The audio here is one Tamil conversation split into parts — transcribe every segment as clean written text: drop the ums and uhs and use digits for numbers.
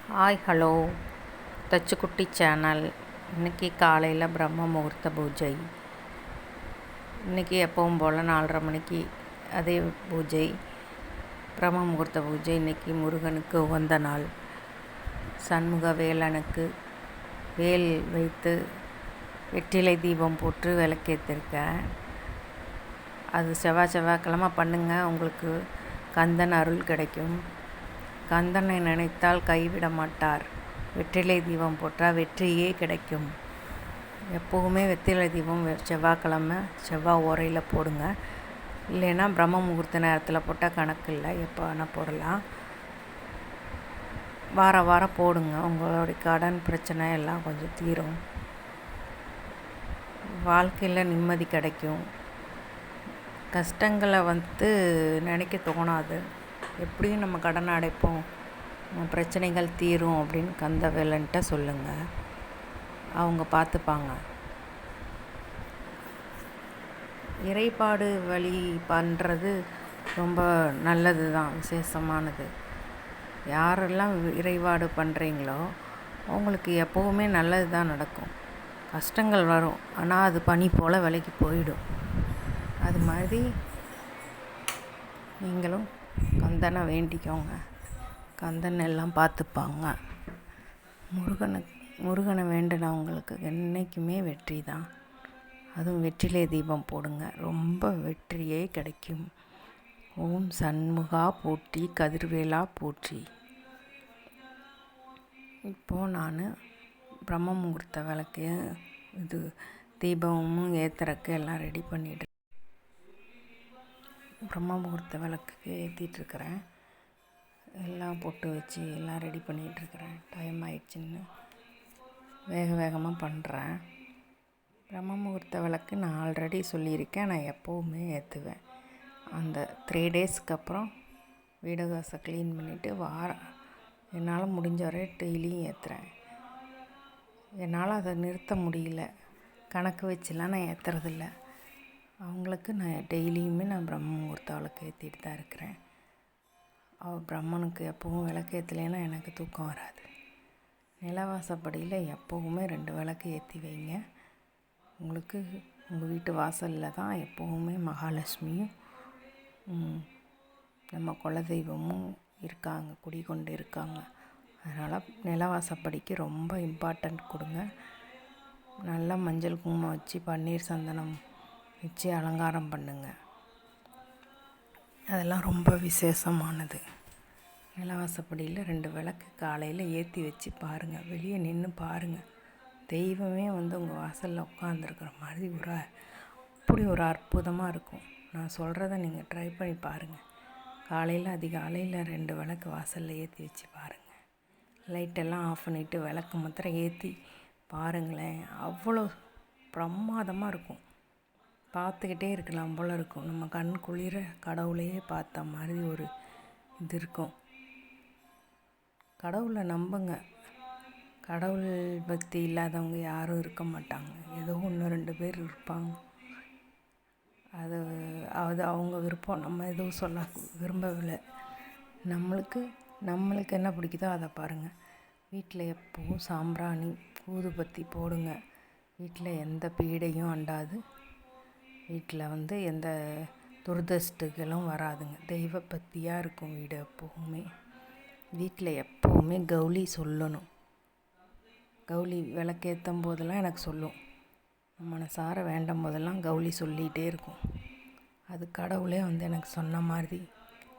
Hi hello தச்சுக்குட்டி channel. இன்றைக்கி காலையில் பிரம்ம முகூர்த்த பூஜை. இன்றைக்கி எப்பவும் போல் 4:30 மணிக்கு அதே பூஜை, பிரம்ம முகூர்த்த பூஜை. இன்றைக்கி முருகனுக்கு உகந்த நாள். சண்முக வேலனுக்கு வேல் வைத்து வெற்றிலை தீபம் போட்டு விளக்கேற்றிருக்கேன். அது செவ்வாய்க்கிழமை பண்ணுங்கள், உங்களுக்கு கந்தன் அருள் கிடைக்கும். கந்தனை நினைத்தால் கைவிட மாட்டார். வெற்றிலை தீபம் போட்டால் வெற்றியே கிடைக்கும். எப்போவுமே வெற்றிலை தீபம் செவ்வாய்க்கிழமை செவ்வாய் ஓரையில் போடுங்க. இல்லைன்னா பிரம்ம முகூர்த்த நேரத்தில் போட்டால் கணக்கு இல்லை, எப்போ வேணால் போடலாம். வாரம் போடுங்க. உங்களுடைய கடன் பிரச்சனை எல்லாம் கொஞ்சம் தீரும். வாழ்க்கையில் நிம்மதி கிடைக்கும். கஷ்டங்களை நினைக்க தோணாது. எப்படியும் நம்ம கடன் அடைப்போம், பிரச்சனைகள் தீரும் அப்படின்னு கந்தவேலன்ட்ட சொல்லுங்கள். அவங்க பார்த்துப்பாங்க. இறைபாடு வழி பண்ணுறது ரொம்ப நல்லது தான், விசேஷமானது. யாரெல்லாம் இறைபாடு பண்ணுறீங்களோ அவங்களுக்கு எப்போவுமே நல்லது தான் நடக்கும். கஷ்டங்கள் வரும், ஆனால் அது பனி போல் விலைக்கு போயிடும். அது மாதிரி நீங்களும் கந்தனை வேண்டிக்கோங்க. கந்தன் எல்லாம் பார்த்துப்பாங்க. முருகனை வேண்டினவங்களுக்கு என்றைக்குமே வெற்றி தான். அதுவும் வெற்றிலை தீபம் போடுங்க, ரொம்ப வெற்றியே கிடைக்கும். ஓம் சண்முகா போற்றி, கதிர்வேலா போற்றி. இப்போது நான் பிரம்ம முகூர்த்த விளக்கு தீபமும் ஏற்றுறக்கு எல்லாம் ரெடி பண்ணிவிட்டு பிரம்ம முகூர்த்த விளக்குக்கு ஏற்றிட்டுருக்கிறேன். எல்லாம் பொட்டு வச்சு எல்லாம் ரெடி பண்ணிகிட்ருக்கிறேன். டைம் ஆயிடுச்சுன்னு வேகமாக பண்ணுறேன். பிரம்ம முகூர்த்த விளக்கு நான் ஆல்ரெடி சொல்லியிருக்கேன், நான் எப்போவுமே ஏற்றுவேன். அந்த 3 டேஸ்க்கு அப்புறம் வீடு வாசல் க்ளீன் பண்ணிவிட்டு என்னால் முடிஞ்ச வரை டெய்லியும் ஏற்றுறேன். என்னால் அதை நிறுத்த முடியல, கணக்கு வச்சுலாம் நான் ஏற்றுறதில்ல. அவங்களுக்கு நான் டெய்லியுமே பிரம்ம முகூர்த்த விளக்கு ஏற்றிட்டு தான் இருக்கிறேன். பிரம்மனுக்கு எப்போவும் விளக்கு ஏற்றலைன்னா எனக்கு தூக்கம் வராது. நிலவாசப்படியில் எப்போவுமே 2 விளக்கு ஏற்றி வைங்க. உங்களுக்கு உங்கள் வீட்டு வாசலில் தான் எப்போவுமே மகாலட்சுமியும் நம்ம குலதெய்வமும் இருக்காங்க, குடிகொண்டு இருக்காங்க. அதனால் நிலவாசப்படிக்கு ரொம்ப இம்பார்ட்டண்ட் கொடுங்க. நல்லா மஞ்சள் குங்குமம் வச்சு பன்னீர் சந்தனம் வச்சு அலங்காரம் பண்ணுங்கள். அதெல்லாம் ரொம்ப விசேஷமானது. நிலவாசப்படியில் 2 விளக்கு காலையில் ஏற்றி வச்சு பாருங்கள். வெளியே நின்று பாருங்கள். தெய்வமே உங்கள் வாசலில் உட்காந்துருக்குற மாதிரி அப்படி ஒரு அற்புதமாக இருக்கும். நான் சொல்கிறத நீங்கள் ட்ரை பண்ணி பாருங்கள். காலையில் அதிகாலையில் 2 விளக்கு வாசலில் ஏற்றி வச்சு பாருங்கள். லைட்டெல்லாம் ஆஃப் பண்ணிவிட்டு விளக்கு மாத்திரம் ஏற்றி பாருங்களேன். அவ்வளோ பிரமாதமாக இருக்கும். பார்த்துக்கிட்டே இருக்கலாம் போல் இருக்கும். நம்ம கண் குளிர கடவுளையே பார்த்த மாதிரி ஒரு இது இருக்கும். கடவுளை நம்புங்க. கடவுள் பக்தி இல்லாதவங்க யாரும் இருக்க மாட்டாங்க. ஏதோ 1-2 பேர் இருப்பாங்க. அது அவங்க விருப்பம், நம்ம எதுவும் சொல்ல விரும்பவில்லை. நம்மளுக்கு என்ன பிடிக்குதோ அதை பாருங்கள். வீட்டில் எப்போவும் சாம்பிராணி ஊதுபத்தி போடுங்க. வீட்டில் எந்த பீடையும் அண்டாது. வீட்டில் எந்த துர்தஷ்டுகளும் வராதுங்க. தெய்வ பக்தியாக இருக்கும் வீடு எப்போவுமே. வீட்டில் எப்போவுமே கௌளி சொல்லணும். கௌளி விளக்கேற்றும் போதெல்லாம் எனக்கு சொல்லும். மனசார வேண்டும் போதெல்லாம் கௌளி சொல்லிகிட்டே இருக்கும். அது கடவுளே எனக்கு சொன்ன மாதிரி,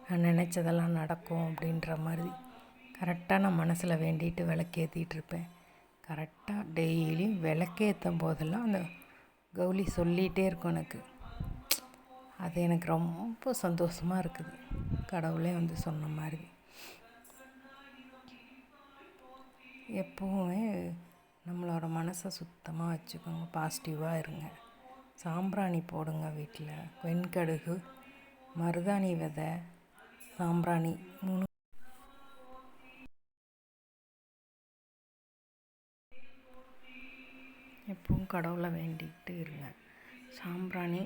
நான் நினச்சதெல்லாம் நடக்கும் அப்படின்ற மாதிரி கரெக்டாக நான் மனசில் வேண்டிட்டு விளக்கேற்றிட்டுருப்பேன். கரெக்டாக டெய்லியும் விளக்கேற்றும் போதெல்லாம் அந்த கௌளி சொல்லிகிட்டே இருக்கும் எனக்கு. அது எனக்கு ரொம்ப சந்தோஷமாக இருக்குது. கடவுளே சொன்ன மாதிரி. எப்போவுமே நம்மளோட மனசை சுத்தமாக வச்சுக்கோங்க. பாசிட்டிவாக இருங்க. சாம்பிராணி போடுங்க. வீட்டில் வெண்கடுகு, மருதாணி விதை, சாம்பிராணி 3 எப்பவும் கடவுளை வேண்டிகிட்டு இருங்க. சாம்பிராணி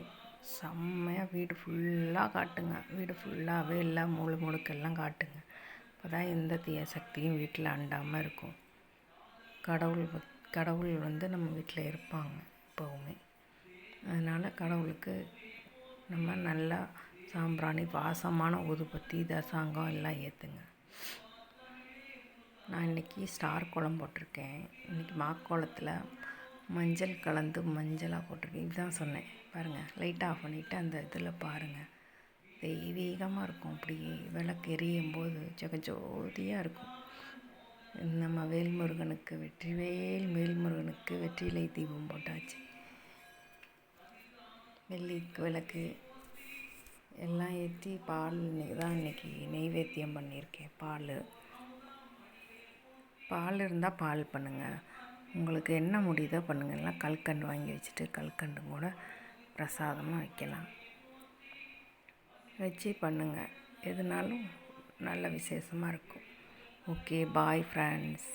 செம்மையாக வீடு ஃபுல்லாக காட்டுங்க. வீடு ஃபுல்லாகவே எல்லாம் முழுக்கெல்லாம் காட்டுங்க. அப்போ தான் எந்த தீய சக்தியும் வீட்டில் அண்டாமல் இருக்கும். கடவுள் வந்து நம்ம வீட்டில் இருப்பாங்க எப்போவுமே. அதனால் கடவுளுக்கு நம்ம நல்லா சாம்பிராணி, வாசமான ஊதுபத்தி, தசாங்கம் எல்லாம் ஏற்றுங்க. நான் இன்றைக்கி ஸ்டார் கோலம் போட்டிருக்கேன். இன்றைக்கி மாக்கோலத்தில் மஞ்சள் கலந்து மஞ்சளாக போட்டிருக்கேன். இதுதான் சொன்னேன் பாருங்கள். லைட் ஆஃப் பண்ணிவிட்டு அந்த இதில் பாருங்கள், தெய்வீகமாக இருக்கும். அப்படி விளக்கு எரியும் போது ஜெகஜோதியாக இருக்கும். நம்ம வேல்முருகனுக்கு வேல்முருகனுக்கு வெற்றிலை தீபம் போட்டாச்சு. வெள்ளி விளக்கு எல்லாம் ஏற்றி பால் தான் இன்றைக்கி நெய்வேத்தியம் பண்ணியிருக்கேன். பால் இருந்தால் பால் பண்ணுங்கள், உங்களுக்கு என்ன முடியுதோ பண்ணுங்கள். எல்லாம் கல்கண்டு வாங்கி வச்சுட்டு கல்கண்டு கூட பிரசாதமாக வைக்கலாம். வச்சு பண்ணுங்கள், எதுனாலும் நல்ல விசேஷமாக இருக்கும். Okay, bye friends.